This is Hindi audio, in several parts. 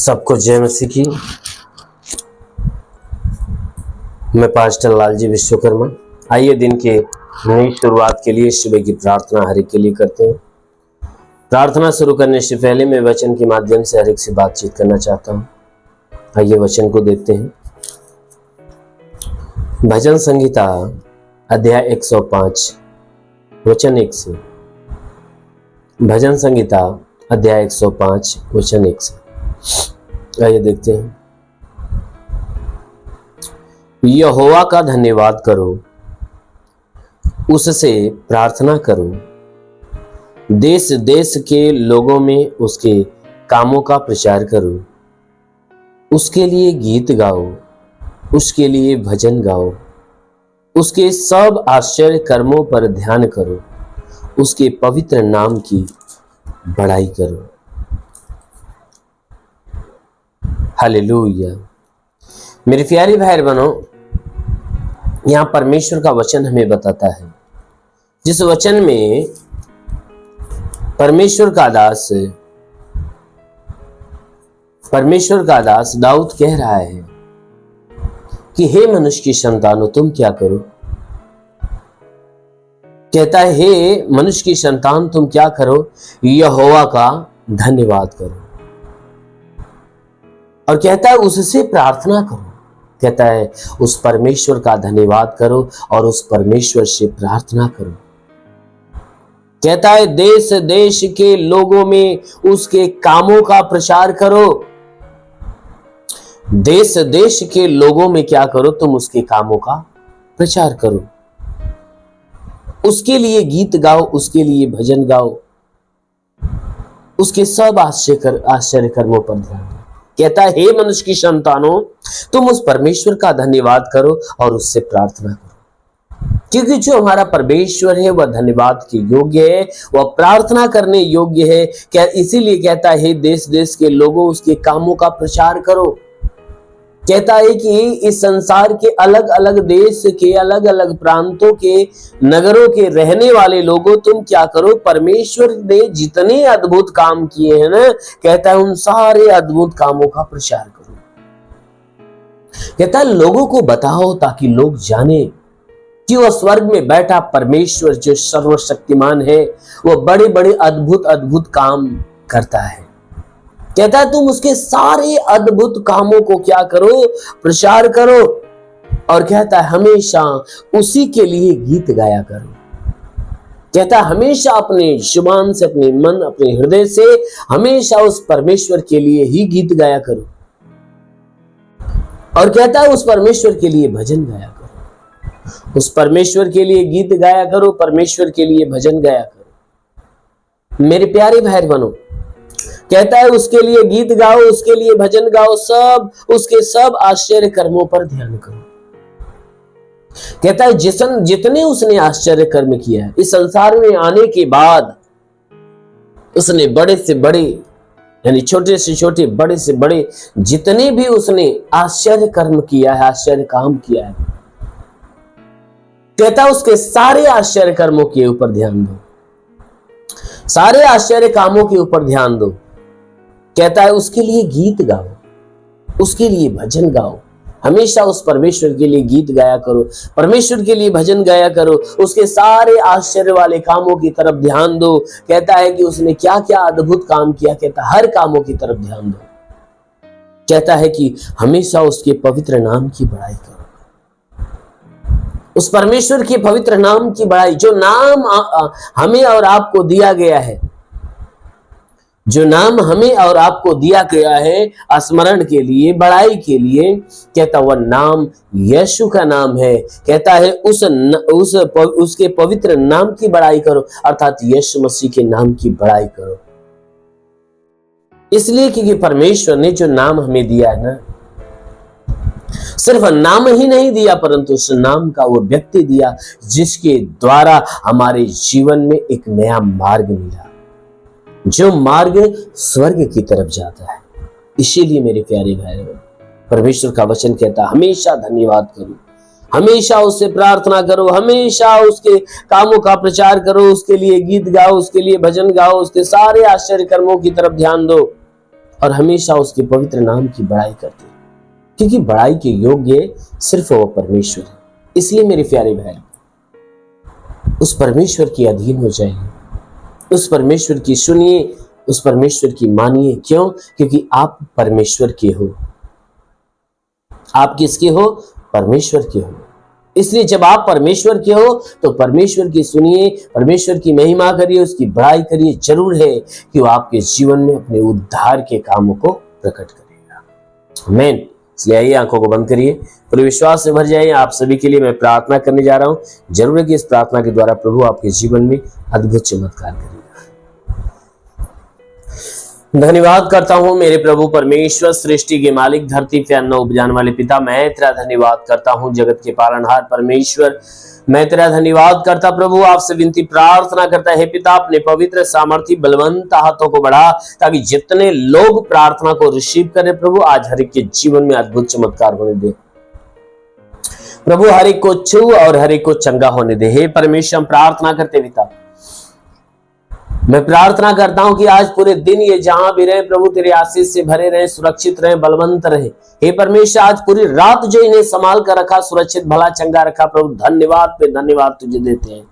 सबको जय मसीह की। मैं पास्टर लालजी विश्वकर्मा। आइए दिन के नई शुरुआत के लिए सुबह की प्रार्थना हर एक के लिए करते हैं। प्रार्थना शुरू करने से पहले मैं वचन के माध्यम से हर एक से बातचीत करना चाहता हूँ। आइए वचन को देखते हैं। भजन संहिता अध्याय 105 वचन 1 से। भजन संहिता अध्याय 105 वचन 1 से। आइए देखते हैं। यहोवा का धन्यवाद करो, उससे प्रार्थना करो, देश देश के लोगों में उसके कामों का प्रचार करो, उसके लिए गीत गाओ, उसके लिए भजन गाओ, उसके सब आश्चर्य कर्मों पर ध्यान करो, उसके पवित्र नाम की बड़ाई करो। हालेलुया। मेरे प्यारे भाई बहनों, यहाँ परमेश्वर का वचन हमें बताता है, जिस वचन में परमेश्वर का दास दाऊद कह रहा है कि हे मनुष्य की संतानों तुम क्या करो। कहता है हे मनुष्य की संतान तुम क्या करो, यहोवा का धन्यवाद करो। और कहता है उससे प्रार्थना करो। कहता है उस परमेश्वर का धन्यवाद करो और उस परमेश्वर से प्रार्थना करो। कहता है देश देश के लोगों में उसके कामों का प्रचार करो। देश देश के लोगों में क्या करो, तुम उसके कामों का प्रचार करो, उसके लिए गीत गाओ, उसके लिए भजन गाओ, उसके सब आश्चर्य कर्मों पर ध्यान दो। कहता है हे मनुष्य की संतानों तुम उस परमेश्वर का धन्यवाद करो और उससे प्रार्थना करो, क्योंकि जो हमारा परमेश्वर है वह धन्यवाद के योग्य है, वह प्रार्थना करने योग्य है। क्या इसीलिए कहता है देश देश के लोगों उसके कामों का प्रचार करो। कहता है कि इस संसार के अलग अलग देश के अलग अलग प्रांतों के नगरों के रहने वाले लोगों तुम क्या करो, परमेश्वर ने जितने अद्भुत काम किए हैं ना, कहता है उन सारे अद्भुत कामों का प्रचार करो। कहता है लोगों को बताओ ताकि लोग जाने कि वह स्वर्ग में बैठा परमेश्वर जो सर्वशक्तिमान है वह बड़े बड़े अद्भुत अद्भुत काम करता है। कहता है तुम उसके सारे अद्भुत कामों को क्या करो, प्रचार करो। और कहता है हमेशा उसी के लिए गीत गाया करो। कहता है हमेशा अपने जुबान से, अपने मन, अपने हृदय से हमेशा उस परमेश्वर के लिए ही गीत गाया करो। और कहता है उस परमेश्वर के लिए भजन गाया करो, उस परमेश्वर के लिए गीत गाया करो, परमेश्वर के लिए भजन गाया करो। मेरे प्यारे भाई बहनों, कहता है उसके लिए गीत गाओ, उसके लिए भजन गाओ, सब उसके सब आश्चर्य कर्मों पर ध्यान करो। कहता है जितने उसने आश्चर्य कर्म किया है इस संसार में आने के बाद, उसने बड़े से बड़े यानी छोटे से छोटे, बड़े से बड़े जितने भी उसने आश्चर्य कर्म किया है, आश्चर्य काम किया है, कहता है उसके सारे आश्चर्य कर्मों के ऊपर ध्यान दो, सारे आश्चर्य कामों के ऊपर ध्यान दो। कहता है उसके लिए गीत गाओ, उसके लिए भजन गाओ, हमेशा उस परमेश्वर के लिए गीत गाया करो, परमेश्वर के लिए भजन गाया करो, उसके सारे आश्चर्य वाले कामों की तरफ ध्यान दो। कहता है कि उसने क्या क्या अद्भुत काम किया, कहता है हर कामों की तरफ ध्यान दो। कहता है कि हमेशा उसके पवित्र नाम की बड़ाई करो, उस परमेश्वर के पवित्र नाम की बड़ाई, जो नाम हमें और आपको दिया गया है, जो नाम हमें और आपको दिया गया है स्मरण के लिए, बड़ाई के लिए। कहता वह नाम यीशु का नाम है। कहता है उसके पवित्र नाम की बड़ाई करो, अर्थात यीशु मसीह के नाम की बड़ाई करो। इसलिए क्योंकि परमेश्वर ने जो नाम हमें दिया है ना, सिर्फ नाम ही नहीं दिया परंतु उस नाम का वो व्यक्ति दिया जिसके द्वारा हमारे जीवन में एक नया मार्ग मिला, जो मार्ग स्वर्ग की तरफ जाता है। इसीलिए मेरे प्यारे भाई, परमेश्वर का वचन कहता है हमेशा धन्यवाद करो, हमेशा उससे प्रार्थना करो, हमेशा उसके कामों का प्रचार करो, उसके लिए गीत गाओ, उसके लिए भजन गाओ, उसके सारे आश्चर्य कर्मों की तरफ ध्यान दो। और हमेशा उसके पवित्र नाम की बड़ाई करते रहे, क्योंकि बड़ाई के योग्य सिर्फ वो परमेश्वर है। इसलिए मेरे प्यारे भाई, उस परमेश्वर के अधीन हो जाइए, उस परमेश्वर की सुनिए, उस परमेश्वर की मानिए। क्यों? क्योंकि आप परमेश्वर के हो। आप किसके हो? परमेश्वर के हो। इसलिए जब आप परमेश्वर के हो तो परमेश्वर की सुनिए, परमेश्वर की महिमा करिए, उसकी बड़ाई करिए। जरूर है कि वो आपके जीवन में अपने उद्धार के कामों को प्रकट करेगा। आमीन। इसलिए आइए, आंखों को बंद करिए, पूरे विश्वास से भर जाइए। आप सभी के लिए मैं प्रार्थना करने जा रहा हूं। जरूर है कि इस प्रार्थना के द्वारा प्रभु आपके जीवन में अद्भुत चमत्कार करेगा। धन्यवाद करता हूं मेरे प्रभु परमेश्वर, सृष्टि के मालिक, धरती पे अन्न उपजाने वाले पिता। मैं तेरा धन्यवाद करता हूं जगत के पालनहार परमेश्वर। मैं तेरा धन्यवाद करता प्रभु, आपसे विनती प्रार्थना करता है पिता, अपने पवित्र सामर्थी बलवंत हाथों को बढ़ा, ताकि जितने लोग प्रार्थना को रिसीव करें प्रभु, आज हर एक के जीवन में अद्भुत चमत्कार होने दे प्रभु। हर एक को छू और हर एक को चंगा होने दे। हे परमेश्वर, हम प्रार्थना करते पिता, मैं प्रार्थना करता हूं कि आज पूरे दिन ये जहां भी रहे प्रभु, तेरे आशीष से भरे रहे, सुरक्षित रहे, बलवंत रहे। हे परमेश्वर, आज पूरी रात जो इन्हें संभाल कर रखा, सुरक्षित भला चंगा रखा प्रभु, धन्यवाद पे धन्यवाद तुझे देते हैं।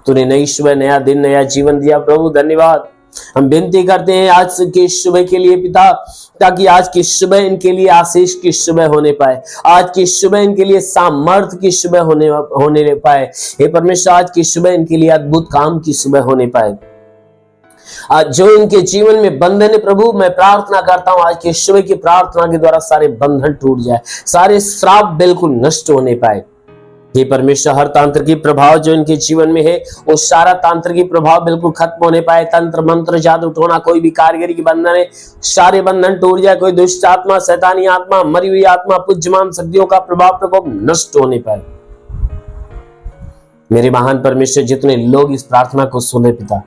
तूने नई सुबह, नया दिन, नया जीवन दिया प्रभु, धन्यवाद। हम विनती करते हैं आज की सुबह के लिए पिता, ताकि आज की सुबह इनके लिए आशीष की सुबह होने पाए, आज की सुबह इनके लिए सामर्थ्य की सुबह होने पाए। हे परमेश्वर, आज की सुबह इनके लिए अद्भुत काम की सुबह होने पाए। आज जो इनके जीवन में बंधन है प्रभु, मैं प्रार्थना करता हूं आज की सुबह की प्रार्थना के द्वारा सारे बंधन टूट जाए, सारे श्राप बिल्कुल नष्ट होने पाए। हे परमेश्वर, हर तांत्रिकी प्रभाव जो इनके जीवन में है, वो सारा तांत्रिकी प्रभाव बिल्कुल खत्म होने पाए। तंत्र मंत्र जादू टोना, कोई भी कारीगरी की बंधन है, सारे बंधन टूट जाए। कोई दुष्ट आत्मा, शैतानी आत्मा, मरी हुई आत्मा, पुज्यमान शक्तियों का प्रभाव प्रकोप नष्ट होने पाए। मेरे महान परमेश्वर, जितने लोग इस प्रार्थना को सुने पिता,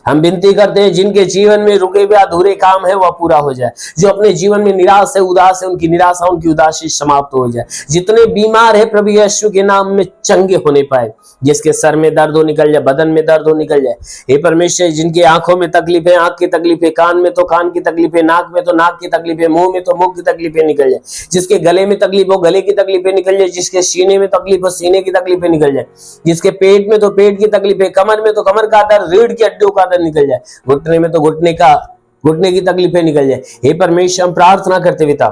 हम विनती करते हैं जिनके जीवन में रुके हुए अधूरे काम है वह पूरा हो जाए, जो अपने जीवन में निराश है, उदास है, उनकी निराशा, उनकी उदासी समाप्त हो जाए। जितने बीमार है प्रभु यीशु के नाम में चंगे होने पाए, जिसके सर में दर्द हो निकल जाए, बदन में दर्द हो निकल जाए। हे परमेश्वर, जिनकी आंखों में तकलीफ है, आंख की तकलीफ है, कान में तो कान की तकलीफ है, नाक में तो नाक की तकलीफ है, मुंह में तो मुंह की तकलीफें निकल जाए। जिसके गले में तकलीफ हो, गले की तकलीफें निकल जाए। जिसके सीने में तकलीफ हो, सीने की तकलीफें निकल जाए। जिसके पेट में तो पेट की तकलीफ है, कमर में तो कमर का दर्द, रीढ़ की हड्डियों का दर्द निकल जाए, घुटने में तो घुटने की तकलीफें निकल जाए। हे परमेश्वर, हम प्रार्थना करते पिता,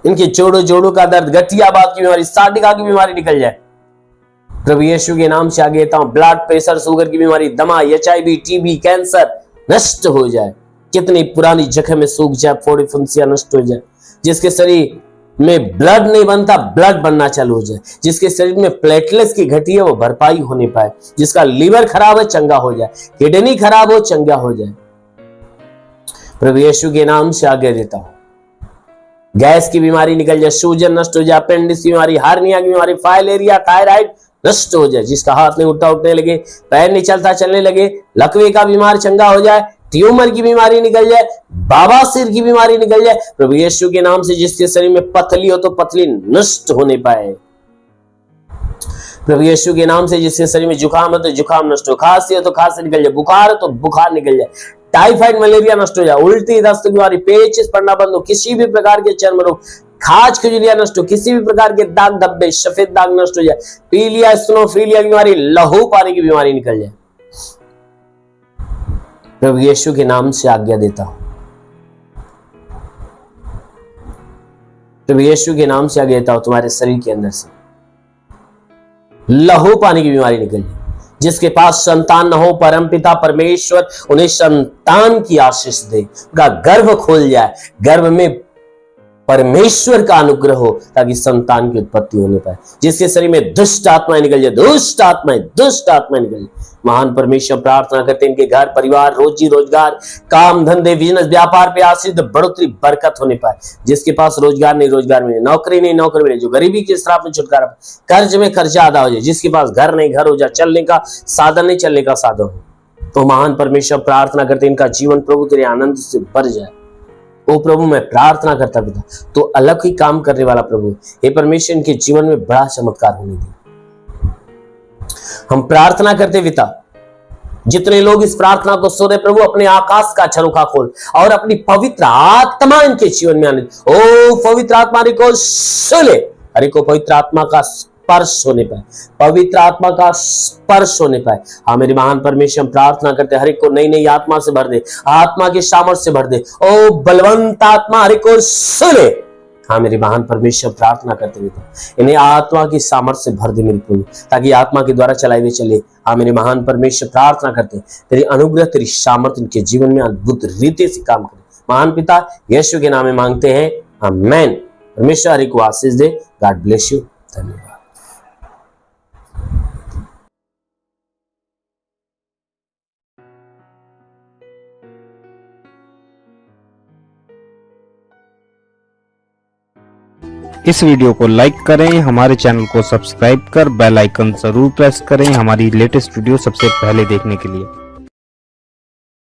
इनके जोड़ों का दर्द, गठियाबाद की बीमारी, साटिका की बीमारी निकल जाए प्रभु यीशु के नाम से। आगे देता हूं, ब्लड प्रेशर, शुगर की बीमारी, दमा, HIV, TB, कैंसर नष्ट हो जाए। कितनी पुरानी जख्म में सूख जाए, फोड़ी फुंसियां नष्ट हो जाए। जिसके शरीर में ब्लड नहीं बनता, ब्लड बनना चालू हो जाए। जिसके शरीर में प्लेटलेट्स की घटी है, वो भरपाई होने पाए। जिसका लीवर खराब है, चंगा हो जाए। किडनी खराब हो, चंगा हो जाए प्रभु यीशु के नाम से। आगे देता हूं, गैस की बीमारी निकल जाए, सूजन नष्ट हो जाए, अपेंडिक्स की बीमारी, हार्निया की बीमारी, फाइलेरिया, थायराइड नष्ट हो जाए। जिसका हाथ नहीं उठने लगे, पैर नहीं चलता चलने लगे, लकवे का बीमार चंगा हो जाए, ट्यूमर की बीमारी निकल जाए, बवासीर की बीमारी निकल जाए प्रभु यीशु के नाम से। जिसके शरीर में पथली हो तो पथली नष्ट होने पाए प्रभु यीशु के नाम से। जिसके शरीर में जुकाम हो तो जुकाम नष्ट हो, खांसी हो तो खांसी निकल जाए, बुखार हो तो बुखार निकल जाए, टाइफाइड मलेरिया नष्ट हो जाए, उल्टी दस्त की बीमारी, पेचिश पड़ना बंद हो, किसी भी प्रकार के चर्म रोग, खाज खुजलियां नष्ट हो, किसी भी प्रकार के दाग धब्बे, सफेद दाग नष्ट हो जाए, पीलिया, स्नोफिलिया की बीमारी, लहू पानी की बीमारी निकल जाए प्रभु यीशु के नाम से। आज्ञा देता हूं प्रभु यीशु के नाम से आज्ञा देता हूं, तुम्हारे शरीर के अंदर से लहू पानी की बीमारी निकल जाए। जिसके पास संतान न हो, परमपिता परमेश्वर उन्हें संतान की आशीष दे, उनका गर्भ खोल जाए, गर्भ में परमेश्वर का अनुग्रह हो, ताकि संतान की उत्पत्ति होने पाए। जिसके शरीर में दुष्ट आत्माएं निकल जाए, दुष्ट आत्माएं निकल जाए। महान परमेश्वर, प्रार्थना करते हैं इनके घर परिवार, रोजी रोजगार, काम धंधे, बिजनेस, व्यापार पे आशीष, बढ़ोतरी, बरकत होने पाए। जिसके पास रोजगार नहीं, रोजगार मिले, नौकरी नहीं, नौकरी मिले, जो गरीबी के श्राप में छुटकारा, कर्ज में कर्जा अदा हो जाए। जिसके पास घर नहीं, घर हो जाए, चलने का साधन नहीं, चलने का साधन हो। तो महान परमेश्वर, प्रार्थना करते इनका जीवन प्रभु तेरे आनंद से भर जाए। ओ प्रभु, मैं प्रार्थना करता पिता, तो अलग ही काम करने वाला प्रभु, हे परमेश्वर, इनके जीवन में बड़ा चमत्कार होने दे। हम प्रार्थना करते पिता, जितने लोग इस प्रार्थना को सुन रहे प्रभु, अपने आकाश का झरोखा खोल और अपनी पवित्र आत्मा इनके जीवन में आने। ओ पवित्र आत्मा को सुने, हरे को पवित्र आत्मा का स्पर्श होने पाए, पवित्र आत्मा का स्पर्श होने पाए। हाँ मेरे महान परमेश्वर, हम प्रार्थना करते हर एक को नई नई आत्मा से भर दे, आत्मा के सामर्थ्य से भर दे। ओ बलवंत आत्मा हर एक को सुने। हाँ मेरे महान परमेश्वर, प्रार्थना करते हुए इन्हें आत्मा की सामर्थ्य से भर दे मेरे प्रभु, ताकि आत्मा के द्वारा चलाए हुए चले। हाँ मेरे महान परमेश्वर, प्रार्थना करते तेरी अनुग्रह, तेरी सामर्थ्य इनके जीवन में अद्भुत रीति से काम करे। महान पिता यीशु के नाम में मांगते हैं, आमेन। परमेश्वर हरि को आशीष दे। God bless you. धन्यवाद। इस वीडियो को लाइक करें, हमारे चैनल को सब्सक्राइब कर बेल आइकन जरूर प्रेस करें हमारी लेटेस्ट वीडियो सबसे पहले देखने के लिए।